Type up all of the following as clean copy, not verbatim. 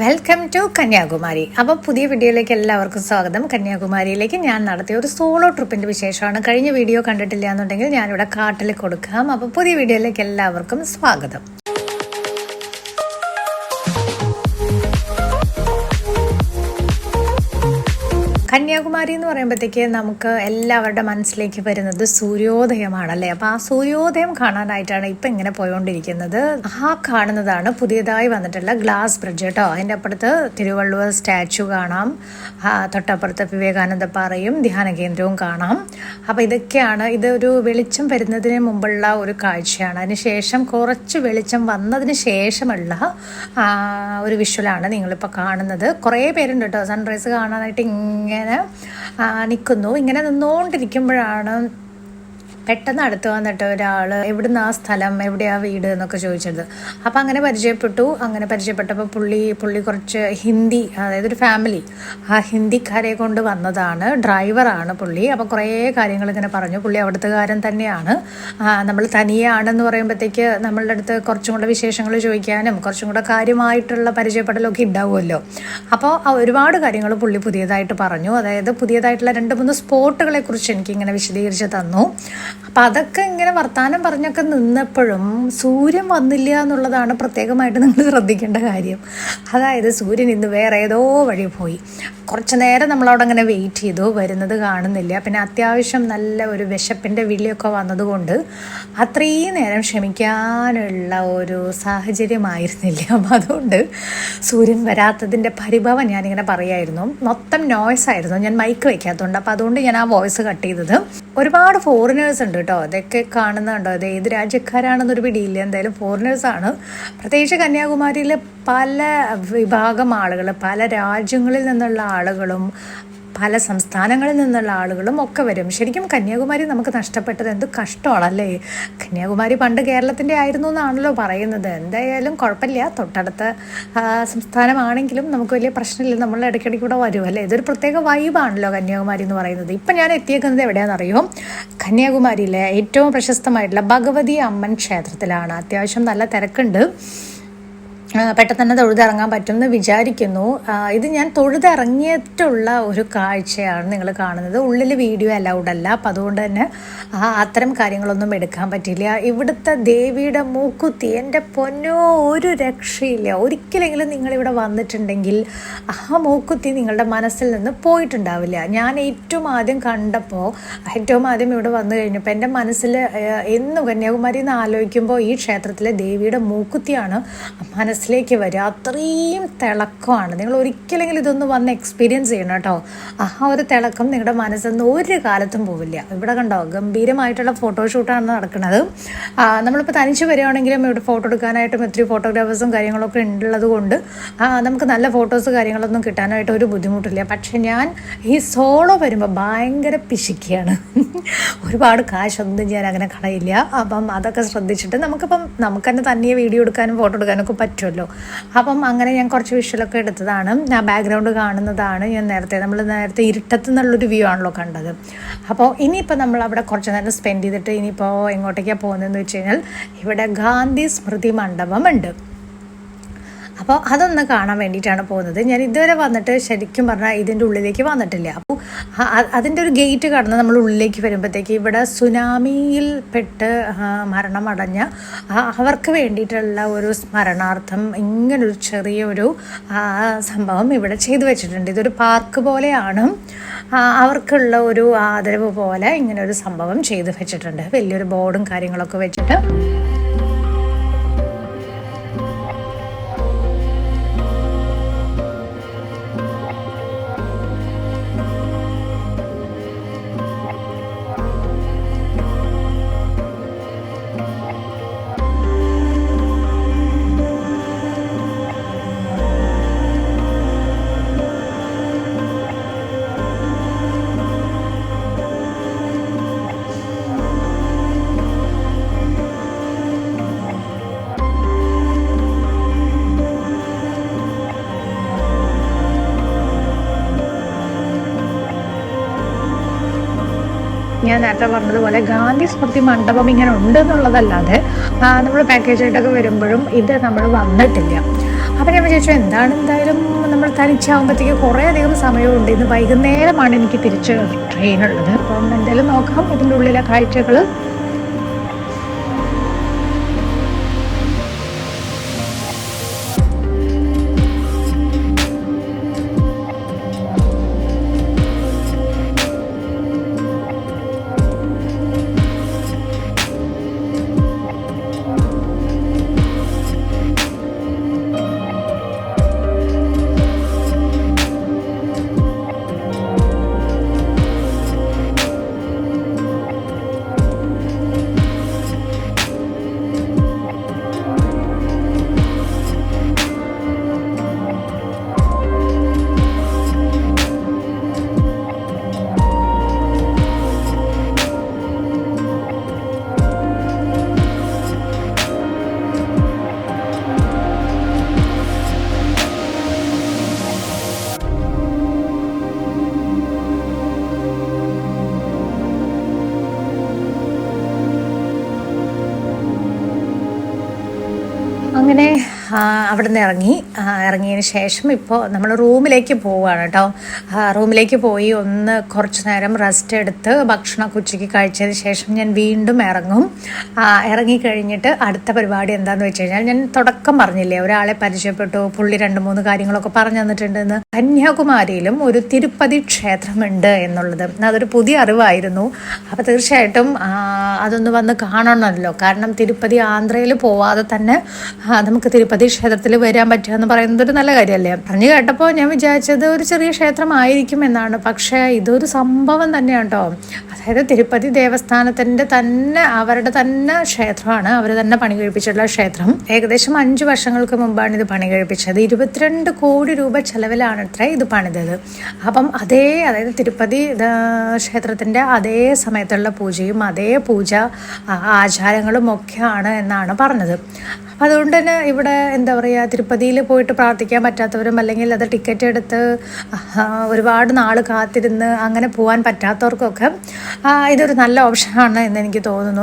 Welcome to Kanyakumari. അപ്പോൾ പുതിയ വീഡിയോയിലേക്ക് എല്ലാവർക്കും സ്വാഗതം. കന്യാകുമാരിയിലേക്ക് ഞാൻ നടത്തിയ ഒരു സോളോ ട്രിപ്പിൻ്റെ വിശേഷമാണ്. കഴിഞ്ഞ വീഡിയോ കണ്ടിട്ടില്ല എന്നുണ്ടെങ്കിൽ ഞാനിവിടെ കാട്ടിൽ കൊടുക്കാം. അപ്പോൾ പുതിയ വീഡിയോയിലേക്ക് എല്ലാവർക്കും സ്വാഗതം. കന്യാകുമാരി എന്ന് പറയുമ്പോഴത്തേക്ക് നമുക്ക് എല്ലാവരുടെ മനസ്സിലേക്ക് വരുന്നത് സൂര്യോദയമാണല്ലേ. അപ്പോൾ ആ സൂര്യോദയം കാണാനായിട്ടാണ് ഇപ്പം ഇങ്ങനെ പോയോണ്ടിരിക്കുന്നത്. ആ കാണുന്നതാണ് പുതിയതായി വന്നിട്ടുള്ള ഗ്ലാസ് ബ്രിഡ്ജ് കേട്ടോ. അതിൻ്റെ അപ്പുറത്ത് തിരുവള്ളുവർ സ്റ്റാച്ചു കാണാം, തൊട്ടപ്പുറത്ത് വിവേകാനന്ദ പാറയും ധ്യാന കേന്ദ്രവും കാണാം. അപ്പോൾ ഇതൊക്കെയാണ്, ഇതൊരു വെളിച്ചം വരുന്നതിന് മുമ്പുള്ള ഒരു കാഴ്ചയാണ്. അതിനുശേഷം കുറച്ച് വെളിച്ചം വന്നതിന് ശേഷമുള്ള ഒരു വിഷ്വലാണ് നിങ്ങളിപ്പോൾ കാണുന്നത്. കുറേ പേരുണ്ട് കേട്ടോ സൺറൈസ് കാണാനായിട്ട് ഇങ്ങനെ നിൽക്കുന്നു. ഇങ്ങനെ നിന്നുകൊണ്ടിരിക്കുമ്പോഴാണ് പെട്ടെന്ന് അടുത്ത് വന്നിട്ട് ഒരാൾ എവിടുന്ന് ആ സ്ഥലം, എവിടെയാ വീട് എന്നൊക്കെ ചോദിച്ചത്. അപ്പം അങ്ങനെ പരിചയപ്പെട്ടപ്പോൾ പുള്ളി കുറച്ച് ഹിന്ദി, അതായത് ഒരു ഫാമിലി, ആ ഹിന്ദിക്കാരെ കൊണ്ട് വന്നതാണ്. ഡ്രൈവറാണ് പുള്ളി. അപ്പോൾ കുറേ കാര്യങ്ങൾ ഇങ്ങനെ പറഞ്ഞു. പുള്ളി അവിടുത്തുകാരൻ തന്നെയാണ്. നമ്മൾ തനിയാണെന്ന് പറയുമ്പോഴത്തേക്ക് നമ്മളുടെ അടുത്ത് കുറച്ചും കൂടെ വിശേഷങ്ങൾ ചോദിക്കാനും കുറച്ചും കൂടെ കാര്യമായിട്ടുള്ള പരിചയപ്പെടലൊക്കെ ഉണ്ടാവുമല്ലോ. അപ്പോൾ ഒരുപാട് കാര്യങ്ങൾ പുള്ളി പുതിയതായിട്ട് പറഞ്ഞു. അതായത് പുതിയതായിട്ടുള്ള 2-3 സ്പോട്ടുകളെ കുറിച്ച് എനിക്കിങ്ങനെ വിശദീകരിച്ച് തന്നു. അപ്പം അതൊക്കെ ഇങ്ങനെ വർത്താനം പറഞ്ഞൊക്കെ നിന്നപ്പോഴും സൂര്യൻ വന്നില്ല എന്നുള്ളതാണ് പ്രത്യേകമായിട്ട് നിങ്ങൾ ശ്രദ്ധിക്കേണ്ട കാര്യം. അതായത് സൂര്യൻ ഇന്ന് വേറെ ഏതോ വഴി പോയി. കുറച്ച് നേരം നമ്മളവിടെ അങ്ങനെ വെയിറ്റ് ചെയ്തു, വരുന്നത് കാണുന്നില്ല. പിന്നെ അത്യാവശ്യം നല്ല ഒരു വിശപ്പിൻ്റെ വിളിയൊക്കെ വന്നതുകൊണ്ട് അത്രയും നേരം ക്ഷമിക്കാനുള്ള ഒരു സാഹചര്യമായിരുന്നില്ല. അപ്പം അതുകൊണ്ട് സൂര്യൻ വരാത്തതിൻ്റെ പരിഭവം ഞാനിങ്ങനെ പറയായിരുന്നു. മൊത്തം നോയ്സ് ആയിരുന്നു, ഞാൻ മൈക്ക് വയ്ക്കാത്തതുകൊണ്ട്. അപ്പം അതുകൊണ്ട് ഞാൻ ആ വോയിസ് കട്ട് ചെയ്തത്. ഒരുപാട് ഫോറിനേഴ്സ് ഉണ്ട് കേട്ടോ, അതൊക്കെ കാണുന്നുണ്ടോ, അത് ഏത് രാജ്യക്കാരാണെന്നൊരു പിടിയില്ല. എന്തായാലും ഫോറിനേഴ്സാണ്. പ്രത്യേകിച്ച് കന്യാകുമാരിയിലെ പല വിഭാഗം ആളുകൾ, പല രാജ്യങ്ങളിൽ നിന്നുള്ള ആളുകളും പല സംസ്ഥാനങ്ങളിൽ നിന്നുള്ള ആളുകളും ഒക്കെ വരും. ശരിക്കും കന്യാകുമാരി നമുക്ക് നഷ്ടപ്പെട്ടത് എന്ത് കഷ്ടമാണല്ലേ. കന്യാകുമാരി പണ്ട് കേരളത്തിൻ്റെ ആയിരുന്നു എന്നാണല്ലോ പറയുന്നത്. എന്തായാലും കുഴപ്പമില്ല, തൊട്ടടുത്ത സംസ്ഥാനമാണെങ്കിലും നമുക്ക് വലിയ പ്രശ്നമില്ല. നമ്മൾ ഇടയ്ക്കിടയ്ക്ക് കൂടെ വരും അല്ലേ. ഇതൊരു പ്രത്യേക വൈബാണല്ലോ കന്യാകുമാരി എന്ന് പറയുന്നത്. ഇപ്പം ഞാൻ എത്തിയേക്കുന്നത് എവിടെയാണെന്നറിയോ? കന്യാകുമാരിയിലെ ഏറ്റവും പ്രശസ്തമായിട്ടുള്ള ഭഗവതി അമ്മൻ ക്ഷേത്രത്തിലാണ്. അത്യാവശ്യം നല്ല തിരക്കുണ്ട്. പെട്ടെന്ന് തന്നെ തൊഴുതിറങ്ങാൻ പറ്റുമെന്ന് വിചാരിക്കുന്നു. ഇത് ഞാൻ തൊഴുതിറങ്ങിയിട്ടുള്ള ഒരു കാഴ്ചയാണ് നിങ്ങൾ കാണുന്നത്. ഉള്ളിൽ വീഡിയോ അലൗഡ് അല്ല. അപ്പം അതുകൊണ്ട് തന്നെ അത്തരം കാര്യങ്ങളൊന്നും എടുക്കാൻ പറ്റില്ല. ഇവിടുത്തെ ദേവിയുടെ മൂക്കുത്തി, എൻ്റെ പൊന്നോ, ഒരു രക്ഷയില്ല. ഒരിക്കലെങ്കിലും നിങ്ങളിവിടെ വന്നിട്ടുണ്ടെങ്കിൽ ആ മൂക്കുത്തി നിങ്ങളുടെ മനസ്സിൽ നിന്ന് പോയിട്ടുണ്ടാവില്ല. ഞാൻ ഏറ്റവും ആദ്യം ഇവിടെ വന്നു കഴിഞ്ഞപ്പോൾ എൻ്റെ മനസ്സിൽ എന്നും കന്യാകുമാരി എന്ന് ആലോചിക്കുമ്പോൾ ഈ ക്ഷേത്രത്തിലെ ദേവിയുടെ മൂക്കുത്തിയാണ് മനസ്സിലേക്ക് വരിക. അത്രയും തിളക്കമാണ്. നിങ്ങൾ ഒരിക്കലെങ്കിലും ഇതൊന്ന് വന്ന് എക്സ്പീരിയൻസ് ചെയ്യണം കേട്ടോ. ആ ഒരു തിളക്കം നിങ്ങളുടെ മനസ്സൊന്നും ഒരു കാലത്തും പോവില്ല. ഇവിടെ കണ്ടോ, ഗംഭീരമായിട്ടുള്ള ഫോട്ടോഷൂട്ടാണ് നടക്കുന്നത്. നമ്മളിപ്പോൾ തനിച്ച് വരികയാണെങ്കിലും ഇവിടെ ഫോട്ടോ എടുക്കാനായിട്ടും ഒത്തിരി ഫോട്ടോഗ്രാഫേഴ്സും കാര്യങ്ങളൊക്കെ ഉള്ളത് കൊണ്ട് നമുക്ക് നല്ല ഫോട്ടോസ് കാര്യങ്ങളൊന്നും കിട്ടാനായിട്ട് ഒരു ബുദ്ധിമുട്ടില്ല. പക്ഷെ ഞാൻ ഈ സോളോ വരുമ്പോൾ ഭയങ്കര പിശിക്കുകയാണ്. ഒരുപാട് കാശൊന്നും ഞാൻ അങ്ങനെ കളയില്ല. അപ്പം അതൊക്കെ ശ്രദ്ധിച്ചിട്ട് നമുക്ക് തന്നെ തനിയെ വീഡിയോ എടുക്കാനും ഫോട്ടോ എടുക്കാനൊക്കെ പറ്റുമല്ലോ. അപ്പം അങ്ങനെ ഞാൻ കുറച്ച് വിഷ്വലൊക്കെ എടുത്തതാണ്. ആ ബാക്ക്ഗ്രൗണ്ട് കാണുന്നതാണ് നമ്മൾ നേരത്തെ ഇരുട്ടത്ത് നിന്നുള്ളൊരു വ്യൂ ആണല്ലോ കണ്ടത്. അപ്പോൾ ഇനിയിപ്പോൾ നമ്മൾ അവിടെ കുറച്ച് നേരം സ്പെൻഡ് ചെയ്തിട്ട് ഇനിയിപ്പോൾ എങ്ങോട്ടേക്കാണ് പോകുന്നതെന്ന് വെച്ച് കഴിഞ്ഞാൽ ഇവിടെ ഗാന്ധി സ്മൃതി മണ്ഡപം ഉണ്ട്. അപ്പോൾ അതൊന്ന് കാണാൻ വേണ്ടിയിട്ടാണ് പോകുന്നത്. ഞാൻ ഇതുവരെ വന്നിട്ട് ശരിക്കും പറഞ്ഞാൽ ഇതിൻ്റെ ഉള്ളിലേക്ക് വന്നിട്ടില്ല. അപ്പോൾ അതിൻ്റെ ഒരു ഗേറ്റ് കടന്ന് നമ്മൾ ഉള്ളിലേക്ക് വരുമ്പോഴത്തേക്ക് ഇവിടെ സുനാമിയിൽ പെട്ട് മരണമടഞ്ഞ അവർക്ക് വേണ്ടിയിട്ടുള്ള ഒരു സ്മരണാർത്ഥം ഇങ്ങനൊരു ചെറിയൊരു സംഭവം ഇവിടെ ചെയ്തു വെച്ചിട്ടുണ്ട്. ഇതൊരു പാർക്ക് പോലെയാണ്. അവർക്കുള്ള ഒരു ആദരവ് പോലെ ഇങ്ങനൊരു സംഭവം ചെയ്തു വെച്ചിട്ടുണ്ട്. വലിയൊരു ബോർഡും കാര്യങ്ങളൊക്കെ വെച്ചിട്ട്. ഞാൻ നേരത്തെ പറഞ്ഞതുപോലെ ഗാന്ധി സ്മൃതി മണ്ഡപം ഇങ്ങനെ ഉണ്ട് എന്നുള്ളതല്ലാതെ നമ്മൾ പാക്കേജായിട്ടൊക്കെ വരുമ്പോഴും ഇത് നമ്മൾ വന്നിട്ടില്ല. അപ്പം ഞാൻ വിചാരിച്ചു എന്തായാലും നമ്മൾ തനിച്ചാകുമ്പോഴത്തേക്ക് കുറേ അധികം സമയമുണ്ട്. ഇന്ന് വൈകുന്നേരമാണ് എനിക്ക് തിരിച്ച് ട്രെയിനുള്ളത്. അപ്പം എന്തായാലും നോക്കാം ഇതിൻ്റെ ഉള്ളിലെ കാഴ്ചകൾ. അങ്ങനെ അവിടെ നിന്ന് ഇറങ്ങിയതിന് ശേഷം ഇപ്പോൾ നമ്മൾ റൂമിലേക്ക് പോവുകയാണ് കേട്ടോ. റൂമിലേക്ക് പോയി കുറച്ച് നേരം റെസ്റ്റ് എടുത്ത് ഭക്ഷണമൊക്കെ ഉച്ചയ്ക്ക് കഴിച്ചതിന് ശേഷം ഞാൻ വീണ്ടും ഇറങ്ങിക്കഴിഞ്ഞിട്ട് അടുത്ത പരിപാടി എന്താണെന്ന് വെച്ച് കഴിഞ്ഞാൽ, ഞാൻ തുടക്കം പറഞ്ഞില്ലേ ഒരാളെ പരിചയപ്പെട്ടു, പുള്ളി 2-3 കാര്യങ്ങളൊക്കെ പറഞ്ഞു തന്നിട്ടുണ്ടെന്ന്. കന്യാകുമാരിയിലും ഒരു തിരുപ്പതി ക്ഷേത്രമുണ്ട് എന്നുള്ളത് അതൊരു പുതിയ അറിവായിരുന്നു. അപ്പോൾ തീർച്ചയായിട്ടും അതൊന്ന് വന്ന് കാണണമല്ലോ. കാരണം തിരുപ്പതി ആന്ധ്രയിൽ പോവാതെ തന്നെ നമുക്ക് തിരുപ്പതി ക്ഷേത്രത്തിൽ വരാൻ പറ്റുക എന്ന് പറയുന്നത് ഒരു നല്ല കാര്യമല്ലേ. പറഞ്ഞു കേട്ടപ്പോൾ ഞാൻ വിചാരിച്ചത് ഒരു ചെറിയ ക്ഷേത്രമായിരിക്കും എന്നാണ്. പക്ഷേ ഇതൊരു സംഭവം തന്നെയാണ് കേട്ടോ. അതായത് തിരുപ്പതി ദേവസ്ഥാനത്തിൻ്റെ തന്നെ അവരുടെ തന്നെ ക്ഷേത്രമാണ്. അവർ തന്നെ പണി കഴിപ്പിച്ചിട്ടുള്ള ക്ഷേത്രം. ഏകദേശം 5 വർഷങ്ങൾക്ക് മുമ്പാണ് ഇത് പണി കഴിപ്പിച്ചത്. 22 കോടി രൂപ ചെലവിലാണ് ഇത് പണിതത്. അപ്പം അതായത് തിരുപ്പതി ക്ഷേത്രത്തിൻ്റെ അതേ സമയത്തുള്ള പൂജയും അതേ പൂജ ആചാരങ്ങളും ഒക്കെയാണ് എന്നാണ് പറഞ്ഞത്. അപ്പം അതുകൊണ്ട് തന്നെ ഇവിടെ എന്താ പറയുക, തിരുപ്പതിയിൽ പോയിട്ട് പ്രാർത്ഥിക്കാൻ പറ്റാത്തവരും അല്ലെങ്കിൽ അത് ടിക്കറ്റ് എടുത്ത് ഒരുപാട് നാൾ കാത്തിരുന്ന് അങ്ങനെ പോകാൻ പറ്റാത്തവർക്കൊക്കെ ഇതൊരു നല്ല ഓപ്ഷനാണ് എന്ന് എനിക്ക് തോന്നുന്നു.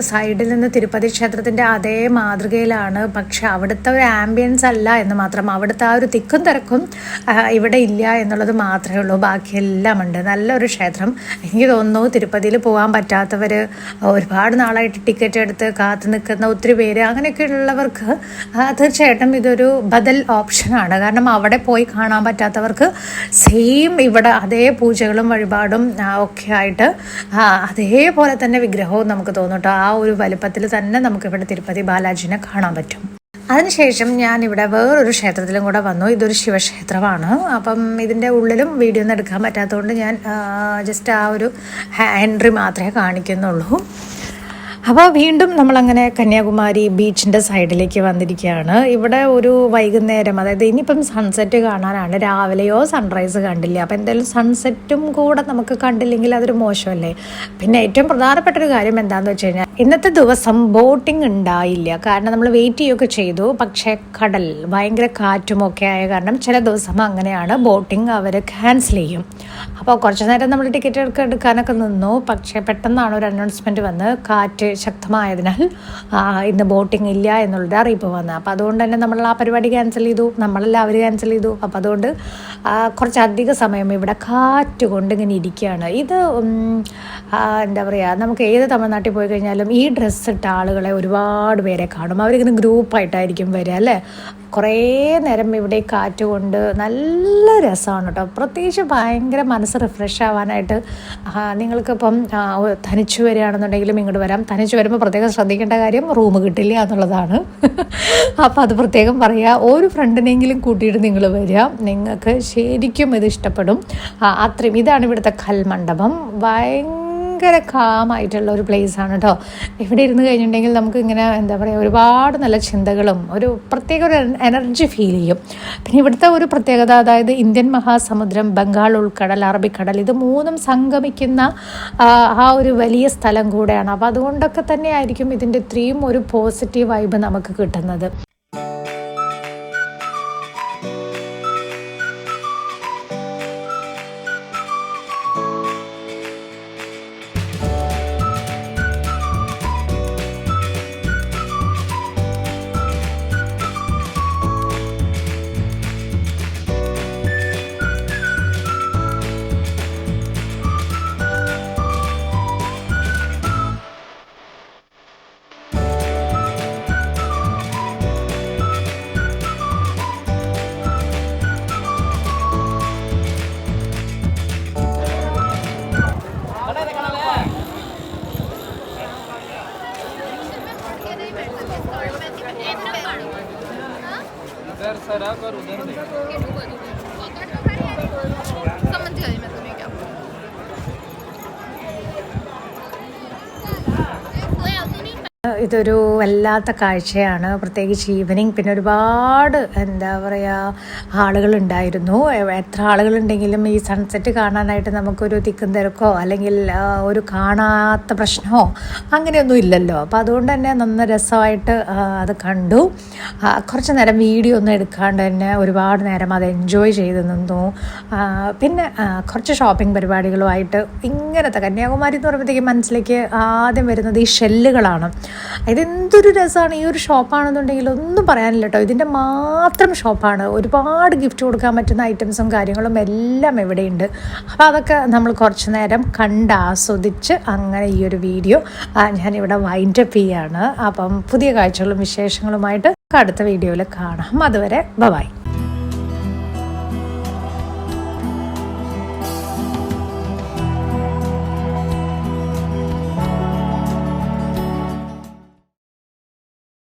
സൈഡിൽ നിന്ന് തിരുപ്പതി ക്ഷേത്രത്തിൻ്റെ അതേ മാതൃകയിലാണ്. പക്ഷെ അവിടുത്തെ ഒരു ആംബിയൻസ് അല്ല എന്ന് മാത്രം. അവിടുത്തെ ആ ഒരു തിക്കും തിരക്കും ഇവിടെ ഇല്ല എന്നുള്ളത് മാത്രമേ ഉള്ളൂ. ബാക്കിയെല്ലാം ഉണ്ട്. നല്ലൊരു ക്ഷേത്രം. എനിക്ക് തോന്നുന്നു തിരുപ്പതിയിൽ പോകാൻ പറ്റാത്തവർ, ഒരുപാട് നാളായിട്ട് ടിക്കറ്റ് എടുത്ത് കാത്തു നിൽക്കുന്ന ഒത്തിരി പേര്, അങ്ങനെയൊക്കെ ഉള്ളവർക്ക് തീർച്ചയായിട്ടും ഇതൊരു ബദൽ ഓപ്ഷനാണ്. കാരണം അവിടെ പോയി കാണാൻ പറ്റാത്തവർക്ക് സെയിം ഇവിടെ അതേ പൂജകളും വഴിപാടും ഒക്കെ ആയിട്ട് അതേപോലെ തന്നെ വിഗ്രഹവും നമുക്ക് തോന്നും കേട്ടോ. ആ ഒരു വലുപ്പത്തിൽ തന്നെ നമുക്കിവിടെ തിരുപ്പതി ബാലാജിനെ കാണാൻ പറ്റും. അതിനുശേഷം ഞാനിവിടെ വേറൊരു ക്ഷേത്രത്തിലും കൂടെ വന്നു. ഇതൊരു ശിവക്ഷേത്രമാണ്. അപ്പം ഇതിൻ്റെ ഉള്ളിലും വീഡിയോ ഒന്നും എടുക്കാൻ പറ്റാത്തതുകൊണ്ട് ഞാൻ ജസ്റ്റ് ആ ഒരു എൻട്രി മാത്രമേ കാണിക്കുന്നുള്ളൂ. അപ്പോൾ വീണ്ടും നമ്മളങ്ങനെ കന്യാകുമാരി ബീച്ചിൻ്റെ സൈഡിലേക്ക് വന്നിരിക്കുകയാണ്. ഇവിടെ ഒരു വൈകുന്നേരം, അതായത് ഇനിയിപ്പം സൺസെറ്റ് കാണാനാണ്. രാവിലെയോ സൺറൈസ് കണ്ടില്ല. അപ്പോൾ എന്തായാലും സൺസെറ്റും കൂടെ നമുക്ക് കണ്ടില്ലെങ്കിൽ അതൊരു മോശമല്ലേ. പിന്നെ ഏറ്റവും പ്രധാനപ്പെട്ട ഒരു കാര്യം എന്താണെന്ന് വെച്ച് കഴിഞ്ഞാൽ ഇന്നത്തെ ദിവസം ബോട്ടിംഗ് ഉണ്ടായില്ല. കാരണം നമ്മൾ വെയിറ്റ് ചെയ്യുകയൊക്കെ ചെയ്തു. പക്ഷേ കടൽ ഭയങ്കര കാറ്റുമൊക്കെ ആയ കാരണം ചില ദിവസം അങ്ങനെയാണ്, ബോട്ടിംഗ് അവർ ക്യാൻസൽ ചെയ്യും. അപ്പോൾ കുറച്ച് നേരം നമ്മൾ ടിക്കറ്റ് എടുക്കാനൊക്കെ നിന്നു. പക്ഷേ പെട്ടെന്നാണ് ഒരു അനൗൺസ്മെൻറ്റ് വന്ന് കാറ്റ് ശക്തമായതിനാൽ ഇന്ന് ബോട്ടിംഗ് ഇല്ല എന്നുള്ളൊരു അറിയിപ്പ് വന്നത്. അപ്പോൾ അതുകൊണ്ട് തന്നെ നമ്മൾ ആ പരിപാടി ക്യാൻസൽ ചെയ്തു. നമ്മളെല്ലാവരും ക്യാൻസൽ ചെയ്തു. അപ്പോൾ അതുകൊണ്ട് കുറച്ചധിക സമയം ഇവിടെ കാറ്റ് കൊണ്ട് ഇങ്ങനെ ഇരിക്കുകയാണ്. ഇത് എന്താ പറയുക, നമുക്ക് ഏത് തമിഴ്നാട്ടിൽ പോയി കഴിഞ്ഞാലും ഈ ഡ്രസ്സ് ഇട്ട ആളുകളെ ഒരുപാട് പേരെ കാണും. അവരിങ്ങനെ ഗ്രൂപ്പായിട്ടായിരിക്കും വരിക അല്ലേ. കുറേ നേരം ഇവിടെ കാറ്റ് കൊണ്ട് നല്ല രസമാണ് കേട്ടോ. പ്രത്യേകിച്ച് ഭയങ്കര മനസ്സ് റിഫ്രഷ് ആവാനായിട്ട്. നിങ്ങൾക്കിപ്പം തനിച്ചു വരികയാണെന്നുണ്ടെങ്കിലും ഇങ്ങോട്ട് വരാം. തനിച്ചു വരുമ്പോൾ പ്രത്യേകം ശ്രദ്ധിക്കേണ്ട കാര്യം റൂം കിട്ടില്ല എന്നുള്ളതാണ്. അപ്പോൾ അത് പ്രത്യേകം പറയുക. ഒരു ഫ്രണ്ടിനെങ്കിലും കൂട്ടിയിട്ട് നിങ്ങൾ വരിക, നിങ്ങൾക്ക് ശരിക്കും ഇത് ഇഷ്ടപ്പെടും. അത്രയും ഇതാണ് ഇവിടുത്തെ കൽമണ്ഡപം. ഭയങ്കര കാമായിട്ടുള്ള ഒരു പ്ലേസാണ് കേട്ടോ. ഇവിടെ ഇരുന്ന് കഴിഞ്ഞിട്ടുണ്ടെങ്കിൽ നമുക്ക് ഇങ്ങനെ എന്താ പറയുക, ഒരുപാട് നല്ല ചിന്തകളും ഒരു പ്രത്യേക ഒരു എനർജി ഫീൽ ചെയ്യും. പിന്നെ ഇവിടുത്തെ ഒരു പ്രത്യേകത, അതായത് ഇന്ത്യൻ മഹാസമുദ്രം, ബംഗാൾ ഉൾക്കടൽ, അറബിക്കടൽ, ഇത് മൂന്നും സംഗമിക്കുന്ന ആ ഒരു വലിയ സ്ഥലം കൂടെയാണ്. അപ്പോൾ അതുകൊണ്ടൊക്കെ തന്നെ ആയിരിക്കും ഇതിൻ്റെ ഇത്രയും ഒരു പോസിറ്റീവ് വൈബ് നമുക്ക് കിട്ടുന്നത്. उधर सड़क और उधर समझ गई मैं तुम्हें क्या ഇതൊരു വല്ലാത്ത കാഴ്ചയാണ്, പ്രത്യേകിച്ച് ഈവനിങ്. പിന്നെ ഒരുപാട് എന്താ പറയുക ആളുകളുണ്ടായിരുന്നു. എത്ര ആളുകളുണ്ടെങ്കിലും ഈ സൺസെറ്റ് കാണാനായിട്ട് നമുക്കൊരു തിക്കും തിരക്കോ അല്ലെങ്കിൽ ഒരു കാണാത്ത പ്രശ്നമോ അങ്ങനെയൊന്നും ഇല്ലല്ലോ. അപ്പോൾ അതുകൊണ്ട് തന്നെ നന്ന രസമായിട്ട് അത് കണ്ടു. കുറച്ച് നേരം വീഡിയോ ഒന്നും എടുക്കാണ്ട് തന്നെ ഒരുപാട് നേരം അത് എൻജോയ് ചെയ്ത് നിന്നു. പിന്നെ കുറച്ച് ഷോപ്പിംഗ് പരിപാടികളുമായിട്ട് ഇങ്ങനത്തെ കന്യാകുമാരി എന്ന് പറയുമ്പോഴത്തേക്കും മനസ്സിലേക്ക് ആദ്യം വരുന്നത് ഈ ഷെല്ലുകളാണ്. ഇതെന്തൊരു രസമാണ്. ഈ ഒരു ഷോപ്പാണെന്നുണ്ടെങ്കിൽ ഒന്നും പറയാനില്ല കേട്ടോ. ഇതിൻ്റെ മാത്രം ഷോപ്പാണ്. ഒരുപാട് ഗിഫ്റ്റ് കൊടുക്കാൻ പറ്റുന്ന ഐറ്റംസും കാര്യങ്ങളും എല്ലാം ഇവിടെയുണ്ട്. അപ്പോൾ അതൊക്കെ നമ്മൾ കുറച്ച് നേരം കണ്ട് ആസ്വദിച്ച് അങ്ങനെ ഈ ഒരു വീഡിയോ ഞാനിവിടെ വൈൻഡപ്പ് ചെയ്യാണ്. അപ്പം പുതിയ കാഴ്ചകളും വിശേഷങ്ങളുമായിട്ട് അടുത്ത വീഡിയോയിൽ കാണാം. അതുവരെ ബൈ.